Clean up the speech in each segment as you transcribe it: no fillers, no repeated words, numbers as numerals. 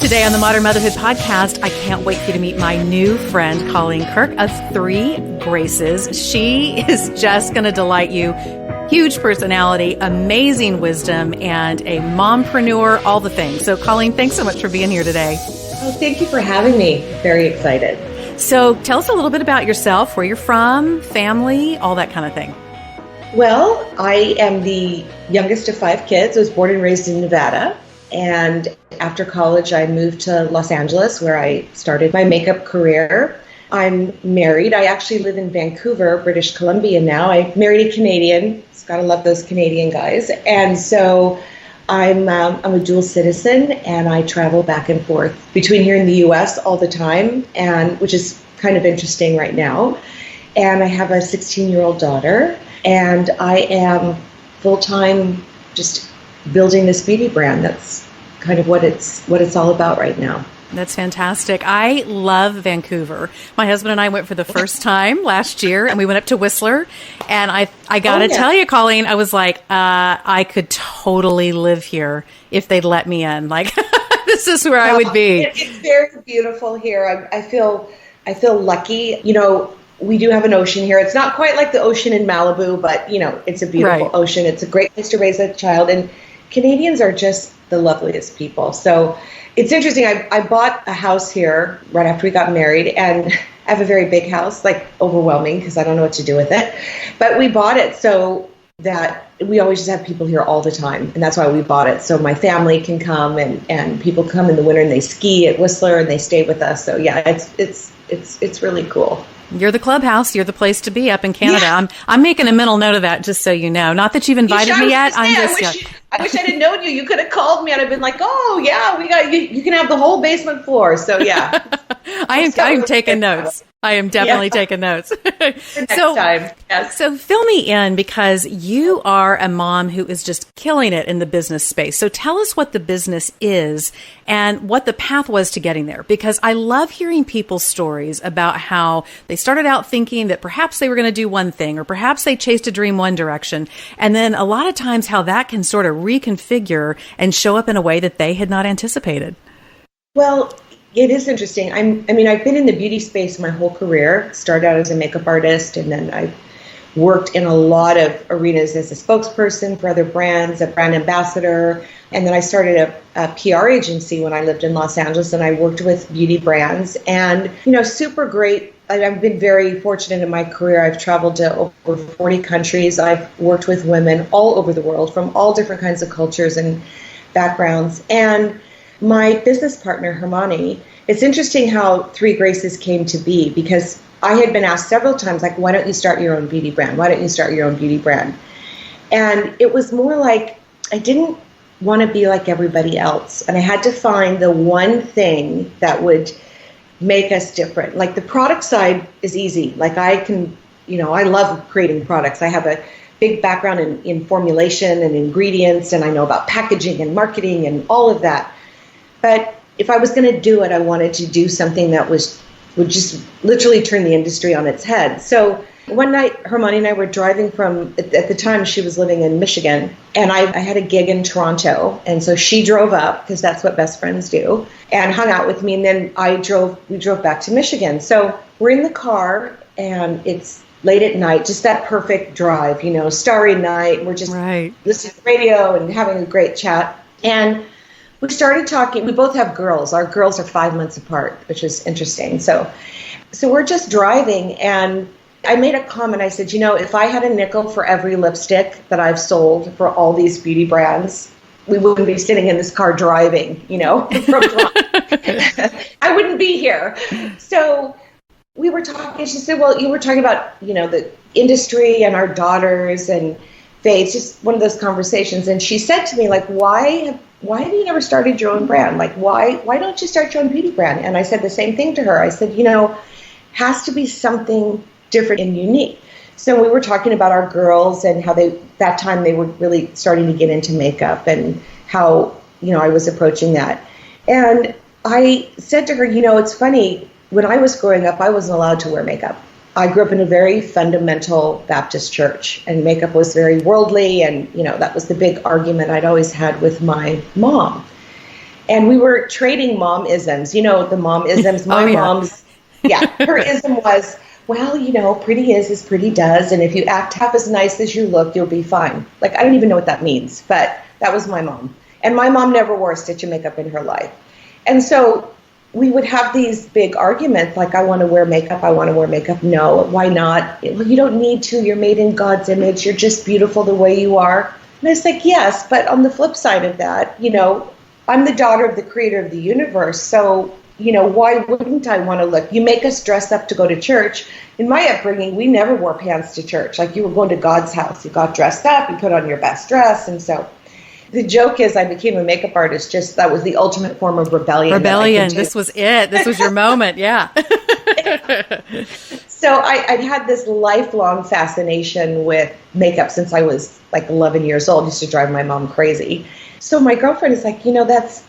Today on the Modern Motherhood Podcast, I can't wait for you to meet my new friend, Colleen Kirk of 3 Graces. She is just going to delight you. Huge personality, amazing wisdom, and a mompreneur, all the things. So, Colleen, thanks so much for being here today. Oh, thank you for having me. Very excited. So, tell us a little bit about yourself, where you're from, family, all that kind of thing. Well, I am the youngest of 5 kids. I was born and raised in Nevada. And after college, I moved to Los Angeles, where I started my makeup career. I'm married. I actually live in Vancouver, British Columbia now. I married a Canadian. Just gotta love those Canadian guys. And so I'm a dual citizen, and I travel back and forth between here and the U.S. all the time, and which is kind of interesting right now. And I have a 16-year-old daughter, and I am full-time just building this beauty brand. That's kind of what it's all about right now. That's fantastic. I love Vancouver. My husband and I went for the first time last year, and we went up to Whistler. And I got to tell you, Colleen, I was like, I could totally live here if they'd let me in. Like, this is where I would be. It's very beautiful here. I feel lucky. You know, we do have an ocean here. It's not quite like the ocean in Malibu, but, you know, it's a beautiful ocean. It's a great place to raise a child. And Canadians are just the loveliest people. So it's interesting. I bought a house here right after we got married, and I have a very big house, like overwhelming because I don't know what to do with it. But we bought it so that we always just have people here all the time. And that's why we bought it. So my family can come, and people come in the winter and they ski at Whistler and they stay with us. So yeah, it's really cool. You're the clubhouse. You're the place to be up in Canada. Yeah. I'm making a mental note of that, just so you know. Not that you've invited me yet. I wish I didn't known you. You could have called me and I've been like, oh yeah, we got you. You can have the whole basement floor. So yeah, I'm taking notes. I am definitely taking notes. Next time. Yes. So fill me in, because you are a mom who is just killing it in the business space. So tell us what the business is and what the path was to getting there, because I love hearing people's stories about how they started out thinking that perhaps they were going to do one thing, or perhaps they chased a dream one direction. And then a lot of times how that can sort of reconfigure and show up in a way that they had not anticipated. Well, it is interesting. I've been in the beauty space my whole career. Started out as a makeup artist, and then I worked in a lot of arenas as a spokesperson for other brands, a brand ambassador, and then I started a PR agency when I lived in Los Angeles, and I worked with beauty brands. And, you know, super great. I've been very fortunate in my career. I've traveled to over 40 countries. I've worked with women all over the world from all different kinds of cultures and backgrounds. And my business partner, Hermione, it's interesting how 3 Graces came to be, because I had been asked several times, like, why don't you start your own beauty brand? Why don't you start your own beauty brand? And it was more like I didn't want to be like everybody else. And I had to find the one thing that would make us different. Like, the product side is easy. Like, I love creating products. I have a big background in formulation and ingredients, and I know about packaging and marketing and all of that. But if I was going to do it, I wanted to do something that would just literally turn the industry on its head. So one night, Hermione and I were driving at the time she was living in Michigan, and I had a gig in Toronto. And so she drove up, because that's what best friends do, and hung out with me. And then we drove back to Michigan. So we're in the car, and it's late at night, just that perfect drive, you know, starry night. We're just listening to radio and having a great chat. And we started talking. We both have girls. Our girls are 5 months apart, which is interesting. So we're just driving, and I made a comment. I said, you know, if I had a nickel for every lipstick that I've sold for all these beauty brands, we wouldn't be sitting in this car driving, you know, from I wouldn't be here. So we were talking. She said, well, you were talking about, you know, the industry and our daughters and faith, just one of those conversations. And she said to me, like, why have you never started your own brand? Like, why don't you start your own beauty brand? And I said the same thing to her. I said, you know, has to be something different and unique. So we were talking about our girls and how that time they were really starting to get into makeup, and how, you know, I was approaching that. And I said to her, you know, it's funny, when I was growing up, I wasn't allowed to wear makeup. I grew up in a very fundamental Baptist church, and makeup was very worldly, and, you know, that was the big argument I'd always had with my mom. And we were trading mom-isms. You know, the mom-isms. My mom's, her ism was, well, you know, pretty is as pretty does. And if you act half as nice as you look, you'll be fine. Like, I don't even know what that means, but that was my mom. And my mom never wore a stitch of makeup in her life. And so we would have these big arguments, like, I want to wear makeup. No, why not? Well, you don't need to. You're made in God's image. You're just beautiful the way you are. And I was like, yes, but on the flip side of that, you know, I'm the daughter of the creator of the universe. So, you know, why wouldn't I want to look? You make us dress up to go to church. In my upbringing, we never wore pants to church. Like, you were going to God's house. You got dressed up. You put on your best dress. And so the joke is I became a makeup artist. Just that was the ultimate form of rebellion. This was it. This was your moment. Yeah. So I'd had this lifelong fascination with makeup since I was like 11 years old. It used to drive my mom crazy. So my girlfriend is like, you know, that's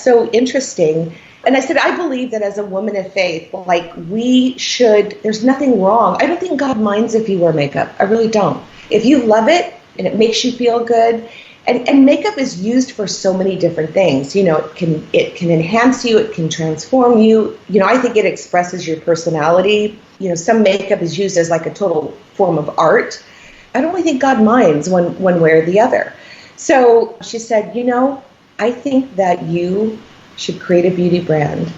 so interesting. And I said, I believe that as a woman of faith, like, there's nothing wrong. I don't think God minds if you wear makeup. I really don't. If you love it and it makes you feel good, and makeup is used for so many different things. You know, it can enhance you, it can transform you. You know, I think it expresses your personality. You know, some makeup is used as like a total form of art. I don't really think God minds one way or the other. So she said, you know, I think that you should create a beauty brand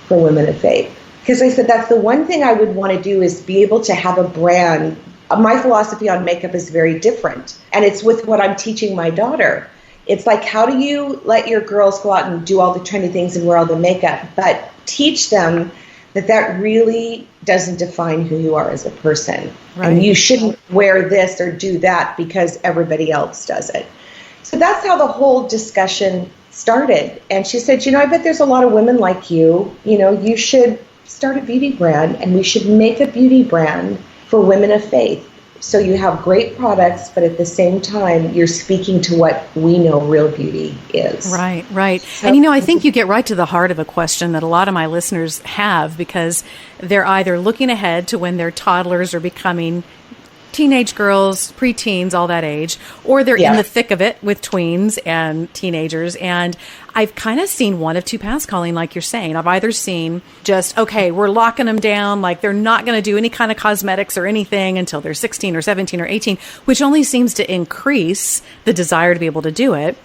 for women of faith. Because I said, that's the one thing I would want to do, is be able to have a brand. My philosophy on makeup is very different. And it's with what I'm teaching my daughter. It's like, how do you let your girls go out and do all the trendy things and wear all the makeup, but teach them that really doesn't define who you are as a person. Right. And you shouldn't wear this or do that because everybody else does it. So that's how the whole discussion started. And she said, you know, I bet there's a lot of women like you. You know, you should start a beauty brand, and we should make a beauty brand for women of faith. So you have great products, but at the same time, you're speaking to what we know real beauty is. Right, right. So, and, you know, I think you get right to the heart of a question that a lot of my listeners have, because they're either looking ahead to when their toddlers are becoming teenage girls, preteens, all that age, or they're in the thick of it with tweens and teenagers. And I've kind of seen one of two paths, Colleen, like you're saying. I've either seen just, okay, we're locking them down, like they're not going to do any kind of cosmetics or anything until they're 16 or 17 or 18, which only seems to increase the desire to be able to do it.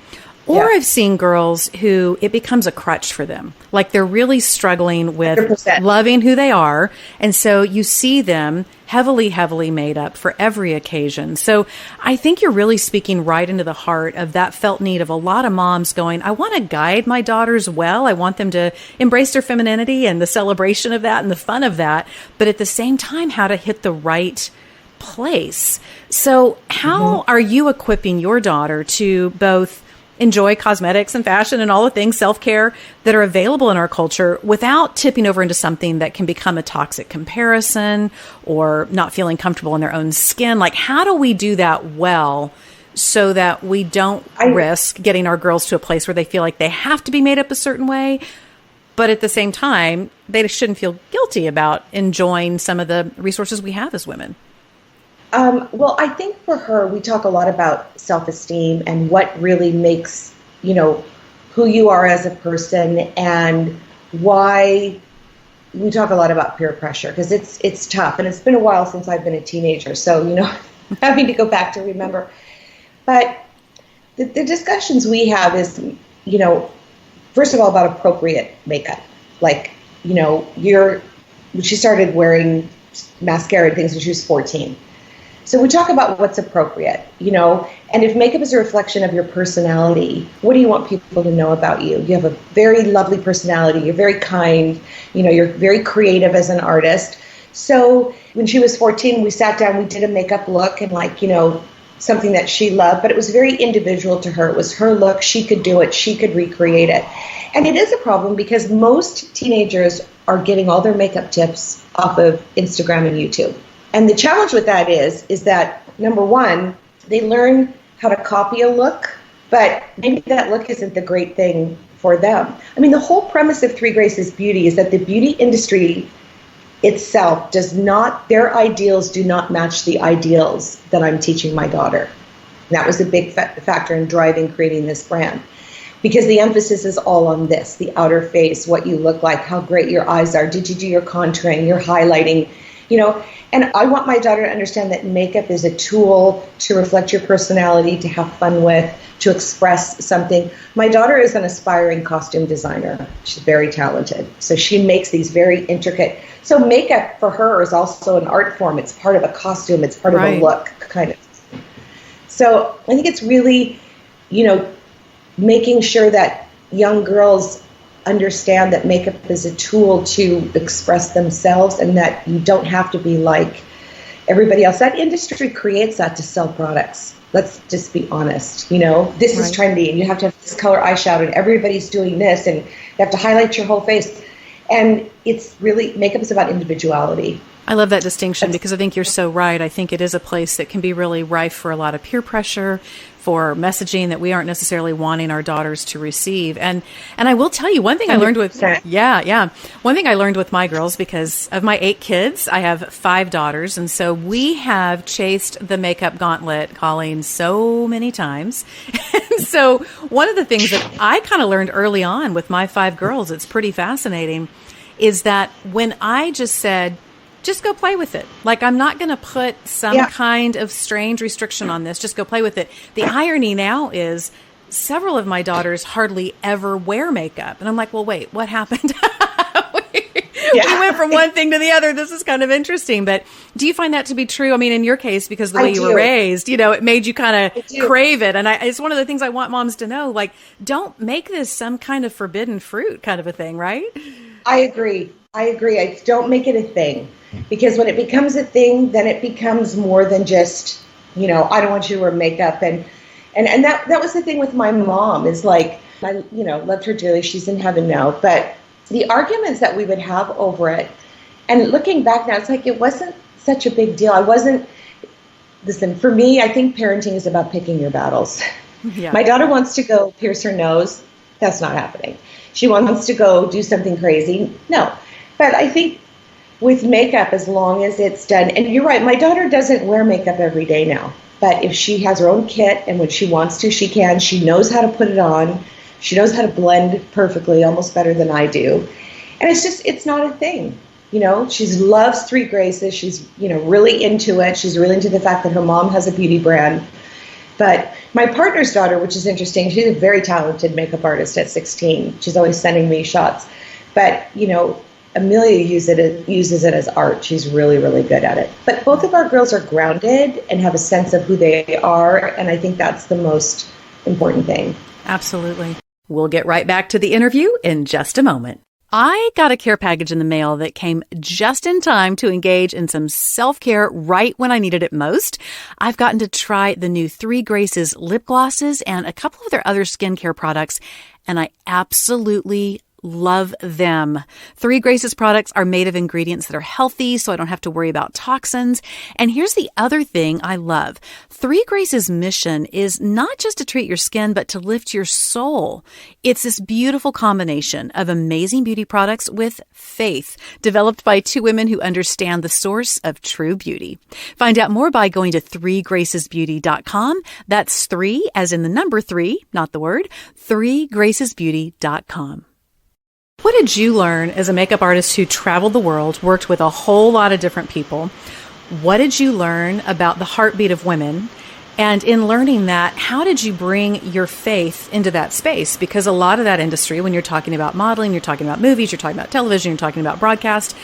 Or I've seen girls who it becomes a crutch for them. Like they're really struggling with 100%. Loving who they are. And so you see them heavily, heavily made up for every occasion. So I think you're really speaking right into the heart of that felt need of a lot of moms going, I want to guide my daughters well. I want them to embrace their femininity and the celebration of that and the fun of that. But at the same time, how to hit the right place. So how are you equipping your daughter to both enjoy cosmetics and fashion and all the things, self-care that are available in our culture without tipping over into something that can become a toxic comparison or not feeling comfortable in their own skin? Like, how do we do that well so that we don't risk getting our girls to a place where they feel like they have to be made up a certain way, but at the same time, they shouldn't feel guilty about enjoying some of the resources we have as women? Well, I think for her, we talk a lot about self-esteem and what really makes, you know, who you are as a person, and why we talk a lot about peer pressure, because it's tough. And it's been a while since I've been a teenager. So, you know, having to go back to remember. But the discussions we have is, you know, first of all, about appropriate makeup. Like, you know, she started wearing mascara and things when she was 14. So we talk about what's appropriate, you know, and if makeup is a reflection of your personality, what do you want people to know about you? You have a very lovely personality. You're very kind. You know, you're very creative as an artist. So when she was 14, we sat down, we did a makeup look and, like, you know, something that she loved, but it was very individual to her. It was her look. She could do it. She could recreate it. And it is a problem because most teenagers are getting all their makeup tips off of Instagram and YouTube. And the challenge with that is that, number one, they learn how to copy a look, but maybe that look isn't the great thing for them. I mean, the whole premise of Three Graces Beauty is that the beauty industry itself their ideals do not match the ideals that I'm teaching my daughter. And that was a big factor in creating this brand. because the emphasis is all on this, the outer face, what you look like, how great your eyes are. Did you do your contouring, your highlighting, And I want my daughter to understand that makeup is a tool to reflect your personality, to have fun with, to express something. My daughter is an aspiring costume designer. She's very talented. So she makes these very intricate. So makeup for her is also an art form. It's part of a costume. It's part of a look, kind of. So I think it's really, making sure that young girls understand that makeup is a tool to express themselves and that you don't have to be like everybody else. That industry creates that to sell products. Let's just be honest. This is trendy and you have to have this color eyeshadow and everybody's doing this and you have to highlight your whole face. And it's really, makeup is about individuality. I love that distinction because I think you're so right. I think it is a place that can be really rife for a lot of peer pressure, for messaging that we aren't necessarily wanting our daughters to receive. And I will tell you one thing I learned with, one thing I learned with my girls, because of my 8 kids, I have 5 daughters. And so we have chased the makeup gauntlet, Colleen, so many times. And so one of the things that I kind of learned early on with my 5 girls, it's pretty fascinating, is that when I just said, just go play with it. Like, I'm not going to put some kind of strange restriction on this. Just go play with it. The irony now is several of my daughters hardly ever wear makeup. And I'm like, well, wait, what happened? We went from one thing to the other. This is kind of interesting. But do you find that to be true? I mean, in your case, because the way you were raised, it made you kind of crave it. And it's one of the things I want moms to know, like, don't make this some kind of forbidden fruit kind of a thing, right? I agree. Don't make it a thing. Because when it becomes a thing, then it becomes more than just, I don't want you to wear makeup. And that was the thing with my mom, is like, I, loved her dearly. She's in heaven now. But the arguments that we would have over it, and looking back now, it's like, it wasn't such a big deal. Listen, for me, I think parenting is about picking your battles. Yeah. My daughter wants to go pierce her nose. That's not happening. She wants to go do something crazy. No. But I think with makeup, as long as it's done, and you're right, my daughter doesn't wear makeup every day now, but if she has her own kit and when she wants to, she can. She knows how to put it on. She knows how to blend perfectly, almost better than I do. And it's not a thing. She loves 3 Graces. She's, really into it. She's really into the fact that her mom has a beauty brand. But my partner's daughter, which is interesting, she's a very talented makeup artist at 16. She's always sending me shots. But, Amelia uses it as art. She's really, really good at it. But both of our girls are grounded and have a sense of who they are. And I think that's the most important thing. Absolutely. We'll get right back to the interview in just a moment. I got a care package in the mail that came just in time to engage in some self-care right when I needed it most. I've gotten to try the new 3 Graces lip glosses and a couple of their other skincare products, and I absolutely love them. 3 Graces products are made of ingredients that are healthy, so I don't have to worry about toxins. And here's the other thing I love. 3 Graces' mission is not just to treat your skin, but to lift your soul. It's this beautiful combination of amazing beauty products with faith, developed by 2 women who understand the source of true beauty. Find out more by going to 3gracesbeauty.com. That's 3 as in the number 3, not the word, 3gracesbeauty.com. What did you learn as a makeup artist who traveled the world, worked with a whole lot of different people? What did you learn about the heartbeat of women? And in learning that, how did you bring your faith into that space? Because a lot of that industry, when you're talking about modeling, you're talking about movies, you're talking about television, you're talking about broadcast,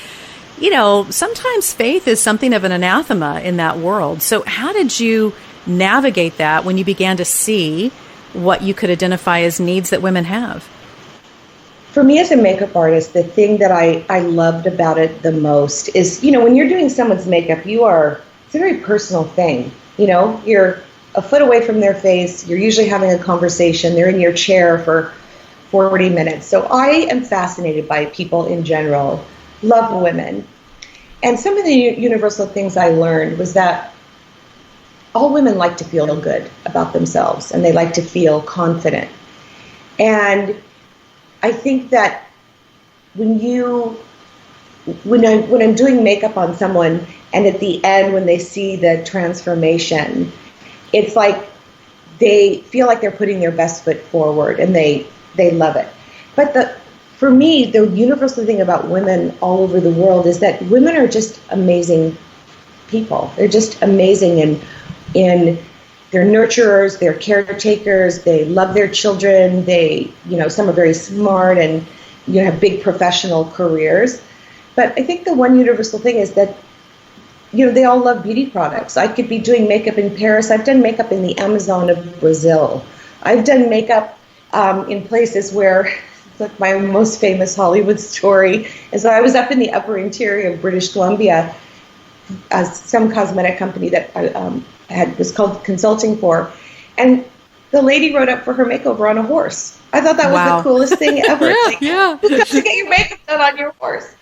sometimes faith is something of an anathema in that world. So how did you navigate that when you began to see what you could identify as needs that women have? For me as a makeup artist, the thing that I loved about it the most is, when you're doing someone's makeup, it's a very personal thing. You're a foot away from their face. You're usually having a conversation. They're in your chair for 40 minutes. So I am fascinated by people in general, love women. And some of the universal things I learned was that all women like to feel good about themselves and they like to feel confident. And I think that when I'm doing makeup on someone and at the end when they see the transformation, it's like they feel like they're putting their best foot forward, and they love it. But for me, the universal thing about women all over the world is that women are just amazing people. They're just amazing in they're nurturers, they're caretakers, they love their children, some are very smart and have big professional careers. But I think the one universal thing is that they all love beauty products. I could be doing makeup in Paris. I've done makeup in the Amazon of Brazil. I've done makeup in places where, like my most famous Hollywood story, is that I was up in the upper interior of British Columbia as some cosmetic company that I was called consulting for, and the lady rode up for her makeover on a horse. I thought that was the coolest thing ever. Yeah. To get your makeup done on your horse.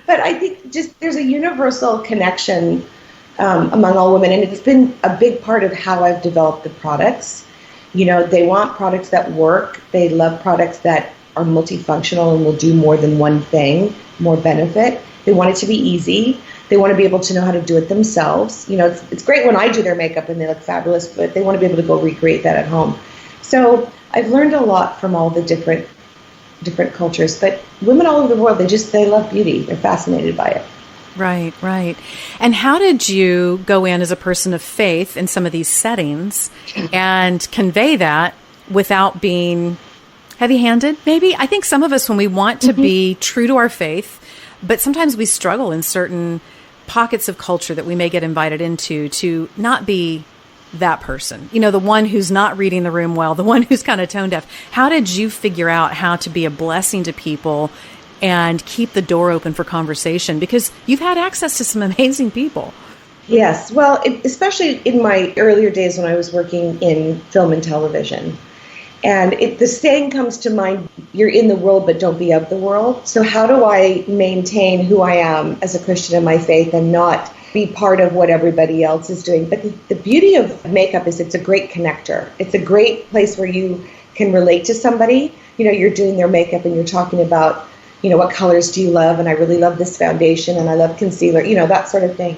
But I think just there's a universal connection among all women, and it's been a big part of how I've developed the products. They want products that work. They love products that are multifunctional and will do more than one thing, more benefit. They want it to be easy. They want to be able to know how to do it themselves. It's great when I do their makeup and they look fabulous, but they want to be able to go recreate that at home. So I've learned a lot from all the different cultures, but women all over the world, they love beauty. They're fascinated by it. Right. And how did you go in as a person of faith in some of these settings and convey that without being heavy-handed, maybe? I think some of us, when we want to be true to our faith, but sometimes we struggle in certain pockets of culture that we may get invited into to not be that person, the one who's not reading the room well, the one who's kind of tone deaf. How did you figure out how to be a blessing to people and keep the door open for conversation? Because you've had access to some amazing people. Yes. Well, especially in my earlier days when I was working in film and television. And the saying comes to mind, you're in the world, but don't be of the world. So how do I maintain who I am as a Christian in my faith and not be part of what everybody else is doing? But the beauty of makeup is it's a great connector. It's a great place where you can relate to somebody. You're doing their makeup and you're talking about, what colors do you love? And I really love this foundation and I love concealer, that sort of thing.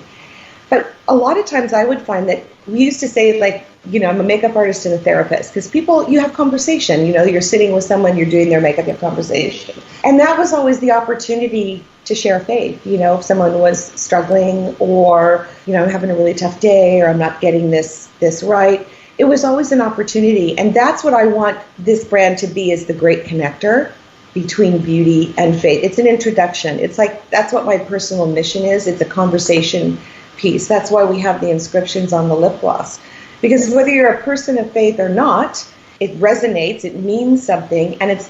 But a lot of times I would find that we used to say, like, I'm a makeup artist and a therapist, because you have conversation. You're sitting with someone, you're doing their makeup, you have conversation. And that was always the opportunity to share faith. If someone was struggling or, I'm having a really tough day or I'm not getting this right. It was always an opportunity. And that's what I want this brand to be, is the great connector between beauty and faith. It's an introduction. It's like, that's what my personal mission is. It's a conversation piece. That's why we have the inscriptions on the lip gloss. Because whether you're a person of faith or not, it resonates, it means something, and it's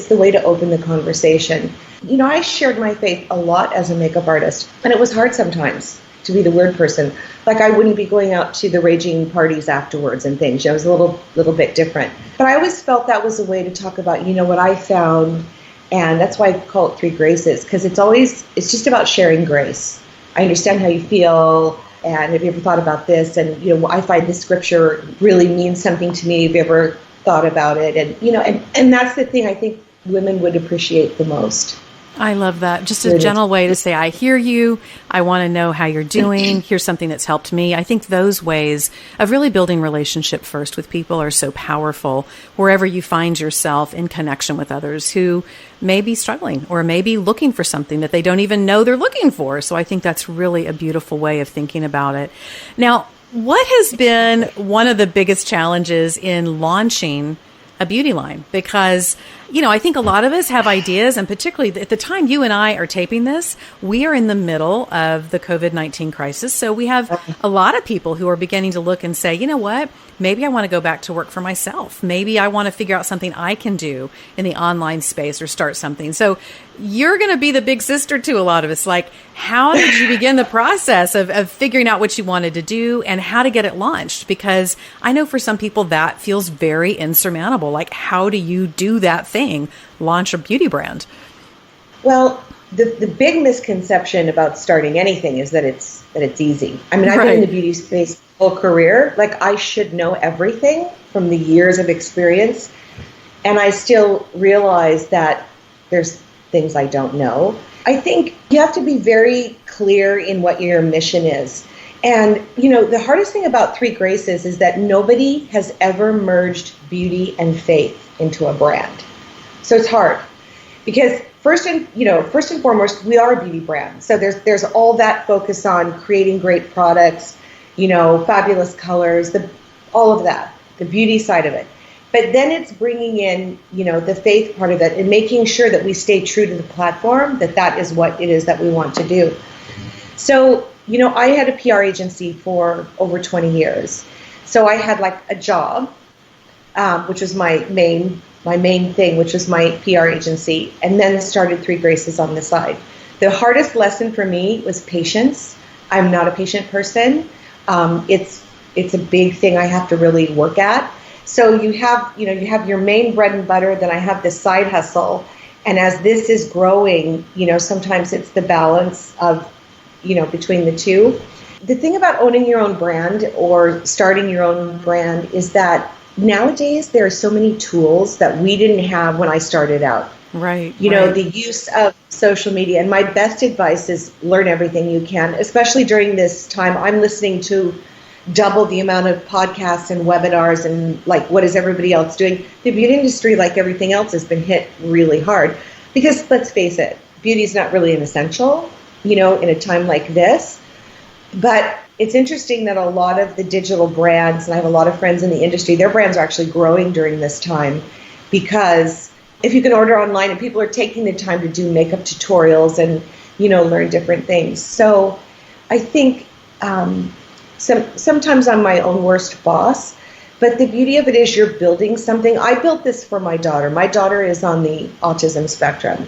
the way to open the conversation. I shared my faith a lot as a makeup artist, and it was hard sometimes to be the weird person. Like, I wouldn't be going out to the raging parties afterwards and things. It was a little bit different. But I always felt that was a way to talk about, what I found, and that's why I call it 3 Graces, because it's just about sharing grace. I understand how you feel, and have you ever thought about this? And, I find this scripture really means something to me. Have you ever thought about it? And, and that's the thing I think women would appreciate the most. I love that. Just a gentle way to say, I hear you. I want to know how you're doing. Here's something that's helped me. I think those ways of really building relationship first with people are so powerful wherever you find yourself in connection with others who may be struggling or may be looking for something that they don't even know they're looking for. So I think that's really a beautiful way of thinking about it. Now, what has been one of the biggest challenges in launching a beauty line? Because, I think a lot of us have ideas, and particularly at the time you and I are taping this, we are in the middle of the COVID-19 crisis. So we have a lot of people who are beginning to look and say, you know what, maybe I want to go back to work for myself. Maybe I want to figure out something I can do in the online space or start something. So you're going to be the big sister to a lot of us. Like, how did you begin the process of figuring out what you wanted to do and how to get it launched? Because I know for some people that feels very insurmountable. Like, how do you do that thing, launch a beauty brand? Well, the big misconception about starting anything is that it's easy. I mean, I've been in the beauty space whole career. Like, I should know everything from the years of experience, and I still realize that there's things I don't know. I think you have to be very clear in what your mission is. And, the hardest thing about Three Graces is that nobody has ever merged beauty and faith into a brand. So it's hard because first and foremost, we are a beauty brand. So there's all that focus on creating great products, fabulous colors, all of that, the beauty side of it. But then it's bringing in, the faith part of it and making sure that we stay true to the platform, that is what it is that we want to do. So, I had a PR agency for over 20 years. So I had like a job, which was my main thing, which was my PR agency, and then started Three Graces on the side. The hardest lesson for me was patience. I'm not a patient person. It's a big thing I have to really work at. So you have your main bread and butter, then I have this side hustle. And as this is growing, sometimes it's the balance of, between the two. The thing about owning your own brand or starting your own brand is that nowadays there are so many tools that we didn't have when I started out. Right. The use of social media. And my best advice is learn everything you can, especially during this time. I'm listening to double the amount of podcasts and webinars and like, what is everybody else doing? The beauty industry, like everything else, has been hit really hard because let's face it, beauty is not really an essential, in a time like this. But it's interesting that a lot of the digital brands, and I have a lot of friends in the industry, their brands are actually growing during this time because if you can order online and people are taking the time to do makeup tutorials and, learn different things. So I think sometimes I'm my own worst boss, but the beauty of it is you're building something. I built this for my daughter. My daughter is on the autism spectrum,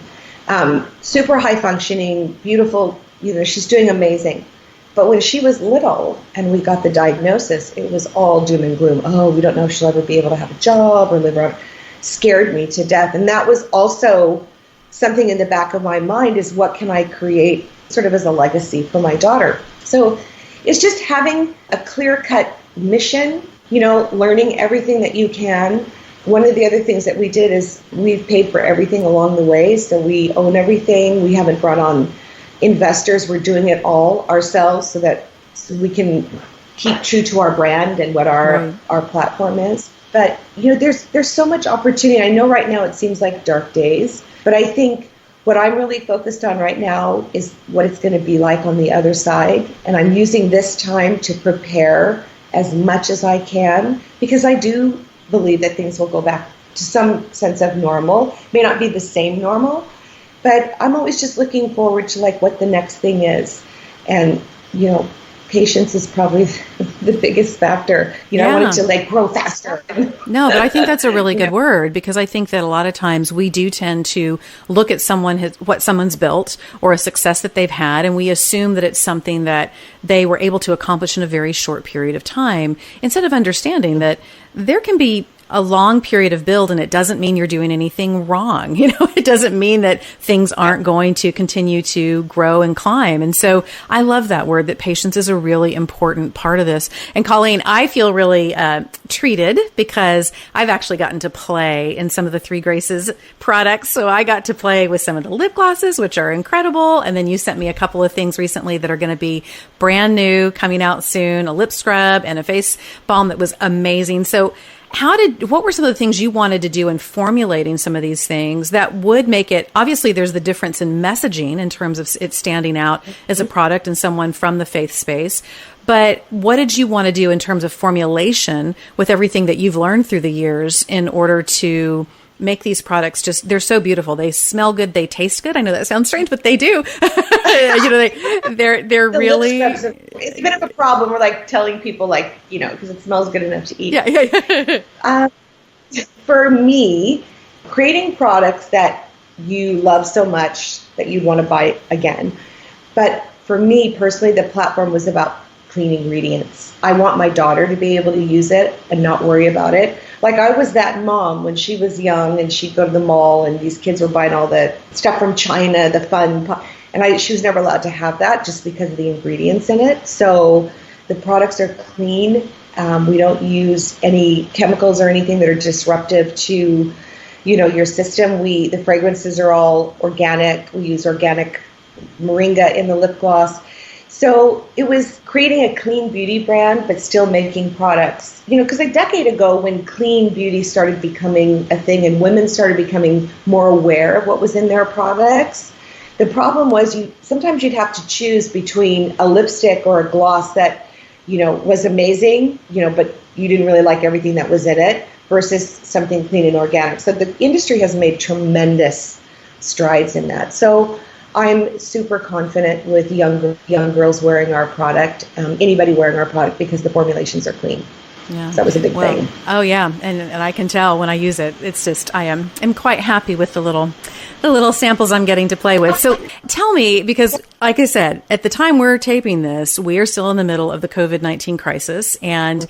super high functioning, beautiful, she's doing amazing. But when she was little and we got the diagnosis, it was all doom and gloom. Oh, we don't know if she'll ever be able to have a job or live around. Scared me to death. And that was also something in the back of my mind is what can I create sort of as a legacy for my daughter? So it's just having a clear-cut mission, learning everything that you can. One of the other things that we did is we've paid for everything along the way. So we own everything. We haven't brought on investors. We're doing it all ourselves so we can keep true to our brand and what our platform is. But, there's so much opportunity. I know right now it seems like dark days, but I think what I'm really focused on right now is what it's going to be like on the other side. And I'm using this time to prepare as much as I can because I do believe that things will go back to some sense of normal. May not be the same normal, but I'm always just looking forward to like what the next thing is. And, patience is probably the biggest factor. I want it to like grow faster. No, but I think that's a really good word because I think that a lot of times we do tend to look at what someone's built or a success that they've had, and we assume that it's something that they were able to accomplish in a very short period of time, instead of understanding that there can be a long period of build and it doesn't mean you're doing anything wrong. It doesn't mean that things aren't going to continue to grow and climb. And so I love that word, that patience is a really important part of this. And Colleen, I feel really treated because I've actually gotten to play in some of the Three Graces products. So I got to play with some of the lip glosses, which are incredible. And then you sent me a couple of things recently that are going to be brand new, coming out soon, a lip scrub and a face balm that was amazing. So what were some of the things you wanted to do in formulating some of these things that would make it, obviously there's the difference in messaging in terms of it standing out as a product and someone from the faith space, but what did you want to do in terms of formulation with everything that you've learned through the years in order to make these products they're so beautiful. They smell good. They taste good. I know that sounds strange, but they do. They're really, it's a bit of a problem. We're like telling people because it smells good enough to eat. Yeah. For me, creating products that you love so much that you want to buy again. But for me personally, the platform was about clean ingredients. I want my daughter to be able to use it and not worry about it. Like I was that mom when she was young and she'd go to the mall and these kids were buying all the stuff from China, the fun, and she was never allowed to have that just because of the ingredients in it. So the products are clean. We don't use any chemicals or anything that are disruptive to, your system. The fragrances are all organic. We use organic moringa in the lip gloss. So it was creating a clean beauty brand, but still making products. Because a decade ago when clean beauty started becoming a thing and women started becoming more aware of what was in their products, the problem was sometimes you'd have to choose between a lipstick or a gloss that, was amazing, but you didn't really like everything that was in it versus something clean and organic. So the industry has made tremendous strides in that. So I'm super confident with young girls wearing our product, anybody wearing our product, because the formulations are clean. Yeah. So that was a big thing. Oh yeah, and I can tell when I use it. It's just am quite happy with the little samples I'm getting to play with. So tell me, because like I said, at the time we're taping this, we are still in the middle of the COVID-19 crisis, and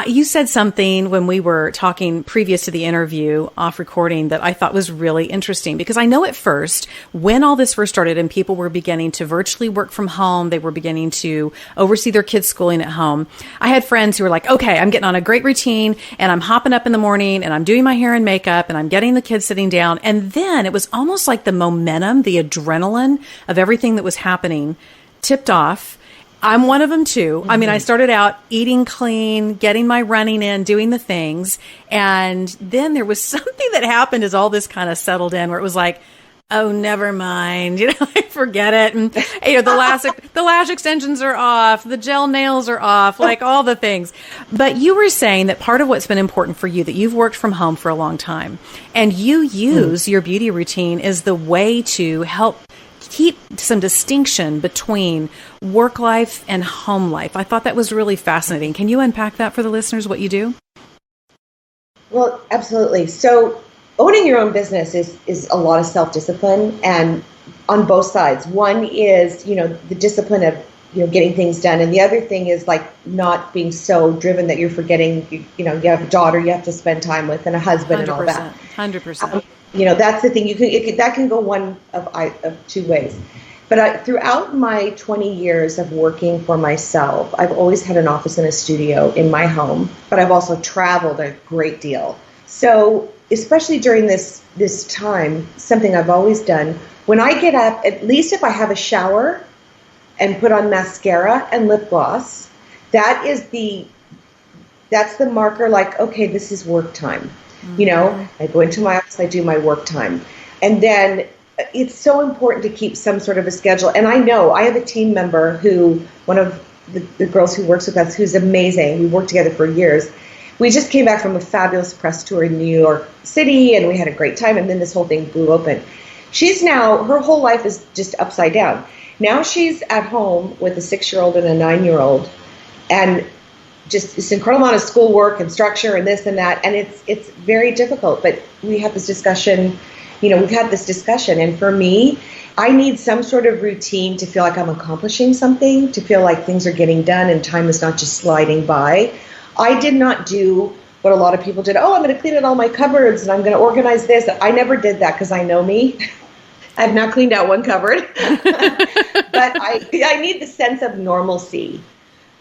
you said something when we were talking previous to the interview off recording that I thought was really interesting, because I know at first, when all this first started and people were beginning to virtually work from home, they were beginning to oversee their kids' schooling at home. I had friends who were like, okay, I'm getting on a great routine and I'm hopping up in the morning and I'm doing my hair and makeup and I'm getting the kids sitting down. And then it was almost like the momentum, the adrenaline of everything that was happening tipped off. I'm one of them too. I mean, I started out eating clean, getting my running in, doing the things. And then there was something that happened as all this kind of settled in where it was like, oh, never mind, forget it. And the lash extensions are off, the gel nails are off, like all the things. But you were saying that part of what's been important for you, that you've worked from home for a long time and you use your beauty routine as the way to help keep some distinction between work life and home life. I thought that was really fascinating. Can you unpack that for the listeners, what you do? Well, absolutely. So owning your own business is a lot of self-discipline, and on both sides. One is, the discipline of, getting things done. And the other thing is like not being so driven that you're forgetting, you have a daughter you have to spend time with and a husband and all that. 100%. That's the thing. That can go one of two ways. But throughout my 20 years of working for myself, I've always had an office and a studio in my home, but I've also traveled a great deal. So especially during this time, something I've always done, when I get up, at least if I have a shower and put on mascara and lip gloss, that's the marker, like, okay, this is work time. I go into my office, I do my work time. And then it's so important to keep some sort of a schedule. And I know I have a team member one of the girls who works with us, who's amazing. We worked together for years. We just came back from a fabulous press tour in New York City, and we had a great time. And then this whole thing blew open. Her whole life is just upside down. Now she's at home with a 6-year-old and a 9-year-old, and just this incredible amount of schoolwork and structure and this and that. And it's very difficult, but we have this discussion, we've had this discussion. And for me, I need some sort of routine to feel like I'm accomplishing something, to feel like things are getting done and time is not just sliding by. I did not do what a lot of people did. Oh, I'm going to clean out all my cupboards and I'm going to organize this. I never did that because I know me. I've not cleaned out one cupboard. But I need the sense of normalcy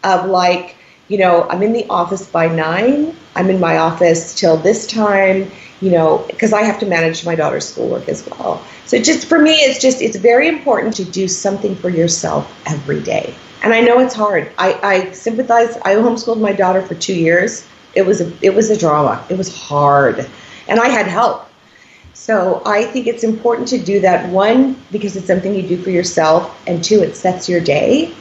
of like, I'm in the office by 9. I'm in my office till this time, because I have to manage my daughter's schoolwork as well. So just for me, it's very important to do something for yourself every day. And I know it's hard. I sympathize. I homeschooled my daughter for 2 years. It was a drama. It was hard. And I had help. So I think it's important to do that, one, because it's something you do for yourself, and two, it sets your day.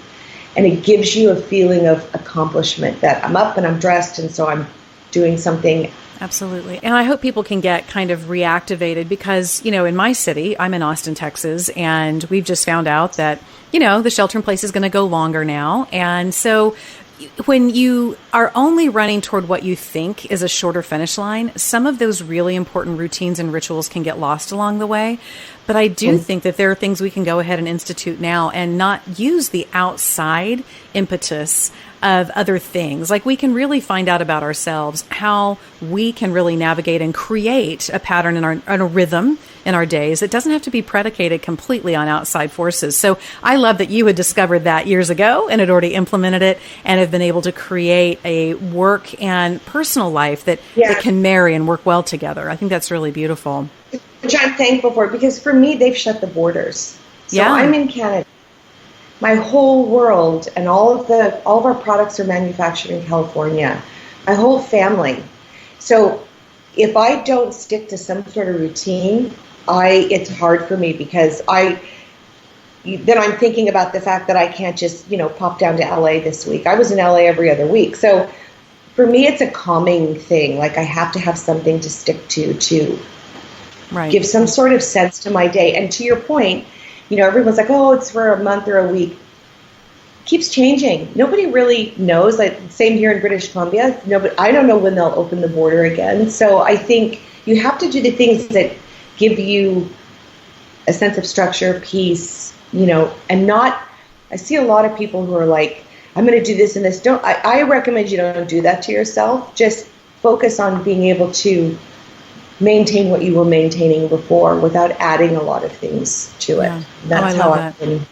And it gives you a feeling of accomplishment that I'm up and I'm dressed, and so I'm doing something. Absolutely. And I hope people can get kind of reactivated because, in my city, I'm in Austin, Texas, and we've just found out that, the shelter in place is going to go longer now. And so when you are only running toward what you think is a shorter finish line, some of those really important routines and rituals can get lost along the way. But I do think that there are things we can go ahead and institute now and not use the outside impetus of other things. Like we can really find out about ourselves, how we can really navigate and create a pattern and a rhythm in our days. It doesn't have to be predicated completely on outside forces. So I love that you had discovered that years ago and had already implemented it and have been able to create a work and personal life that can marry and work well together. I think that's really beautiful. Which I'm thankful for, because for me, they've shut the borders. So I'm in Canada. my whole world and all of our products are manufactured in California. My whole family. So if I don't stick to some sort of routine, it's hard for me because then I'm thinking about the fact that I can't just, pop down to LA this week. I was in LA every other week. So for me, it's a calming thing. Like I have to have something to stick to give some sort of sense to my day. And to your point, everyone's like, oh, it's for a month or a week. It keeps changing. Nobody really knows. Like same here in British Columbia. I don't know when they'll open the border again. So I think you have to do the things that give you a sense of structure, peace, and not, I see a lot of people who are like, I'm going to do this and this. I recommend you don't do that to yourself. Just focus on being able to maintain what you were maintaining before without adding a lot of things to it. Yeah. That's how I've been.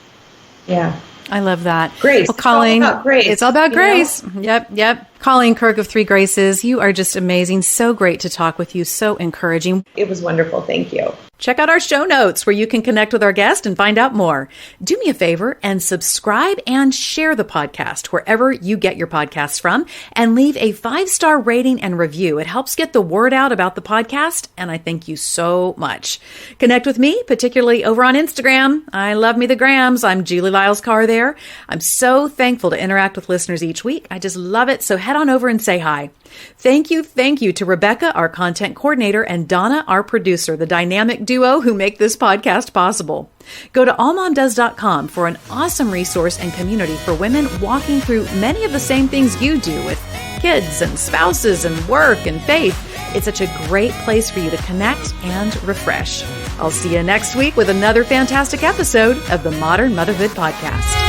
Yeah. I love that. Grace. Well, Colleen, it's all about grace. Yep. Colleen Kirk of 3 Graces. You are just amazing. So great to talk with you. So encouraging. It was wonderful. Thank you. Check out our show notes where you can connect with our guest and find out more. Do me a favor and subscribe and share the podcast wherever you get your podcasts from, and leave a 5-star rating and review. It helps get the word out about the podcast, and I thank you so much. Connect with me, particularly over on Instagram. I love me the grams. I'm Julie Lyles Carr there. I'm so thankful to interact with listeners each week. I just love it. So head on over and say hi. Thank you to Rebecca, our content coordinator, and Donna, our producer, the dynamic duo who make this podcast possible. Go to allmomdoes.com for an awesome resource and community for women walking through many of the same things you do with kids and spouses and work and faith. It's such a great place for you to connect and refresh. I'll see you next week with another fantastic episode of the Modern Motherhood Podcast.